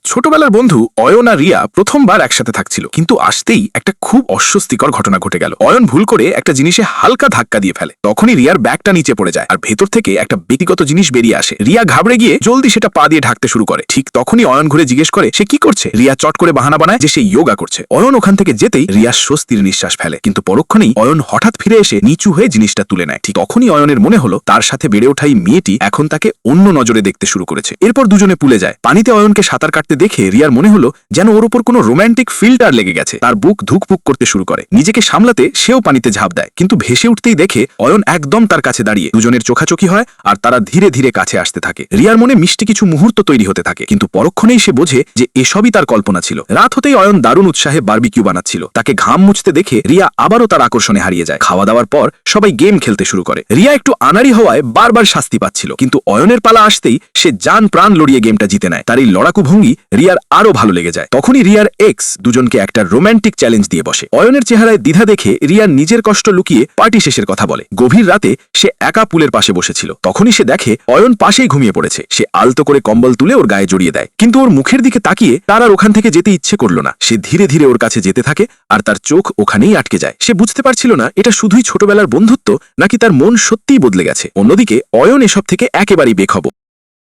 ছোটবেলার বন্ধু অয়ন আর রিয়া প্রথমবার একসাথে থাকছিল, কিন্তু আসতেই একটা খুব অস্বস্তিকর ঘটনা ঘটে গেল। অয়ন ভুল করে একটা জিনিসে হালকা ধাক্কা দিয়ে ফেলে, তখনই রিয়ার ব্যাগটা নিচে পড়ে যায় আর ভেতর থেকে একটা ব্যক্তিগত জিনিস বেরিয়ে আসে। রিয়া ঘাবড়ে গিয়ে জলদি সেটা পা দিয়ে ঢাকতে শুরু করে। ঠিক তখনই অয়ন ঘুরে জিজ্ঞেস করে সে কি করছে। রিয়া চট করে বাহানা বানায় যে সে যোগা করছে। অয়ন ওখান থেকে যেতেই রিয়া স্বস্তির নিঃশ্বাস ফেলে, কিন্তু পরক্ষণেই অয়ন হঠাৎ ফিরে এসে নিচু হয়ে জিনিসটা তুলে নেয়। ঠিক তখনই অয়নের মনে হলো তার সাথে বেড়ে ওঠাই মেয়েটি এখন তাকে অন্য নজরে দেখতে শুরু করেছে। এরপর দুজনে পুলে যায়। পানিতে অয়নকে সাঁতার কাটতে দেখে রিয়ার মনে হলো যেন ওর উপর কোনো রোম্যান্টিক ফিল্টার লেগে গেছে। তার বুক ধুকপুক করতে শুরু করে। নিজেকে সামলাতে সেও পানিতে ঝাঁপ দেয়, কিন্তু ভেসে উঠতেই দেখে অয়ন একদম তার কাছে দাঁড়িয়ে। দুজনের চোখাচোখি হয় আর তারা ধীরে ধীরে কাছে আসতে থাকে। রিয়ার মনে মিষ্টি কিছু মুহূর্ত তৈরি হতে থাকে, কিন্তু পরক্ষণেই সে বোঝে যে এসবই তার কল্পনা ছিল। রাত হতেই অয়ন দারুণ উৎসাহে বারবিকিউ বানাচ্ছিল। তাকে ঘাম মুছতে দেখে রিয়া আবারও তার আকর্ষণে হারিয়ে যায়। খাওয়া দাওয়ার পর সবাই গেম খেলতে শুরু করে। রিয়া একটু আনাড়ি হওয়ায় বারবার শাস্তি পাচ্ছিল, কিন্তু অয়নের পালা আসতেই সে জান প্রাণ লড়িয়ে গেমটা জিতে নেয়। তার এই লড়াকু ভঙ্গি রিয়ার আরো ভালো লেগে যায়। তখনই রিয়ার এক্স দুজনকে একটা রোম্যান্টিক চ্যালেঞ্জ দিয়ে বসে। অয়নের চেহারায় দ্বিধা দেখে রিয়ার নিজের কষ্ট লুকিয়ে পার্টি শেষের কথা বলে। গভীর রাতে সে একা পুলের পাশে বসেছিল। তখনই সে দেখে অয়ন পাশেই ঘুমিয়ে পড়েছে। সে আলতো করে কম্বল তুলে ওর গায়ে জড়িয়ে দেয়, কিন্তু ওর মুখের দিকে তাকিয়ে তার আর ওখান থেকে যেতে ইচ্ছে করল না। সে ধীরে ধীরে ওর কাছে যেতে থাকে আর তার চোখ ওখানেই আটকে যায়। সে বুঝতে পারছিল না এটা শুধুই ছোটবেলার বন্ধুত্ব নাকি তার মন সত্যিই বদলে গেছে। অন্যদিকে অয়ন এসব থেকে একেবারেই বেখবর।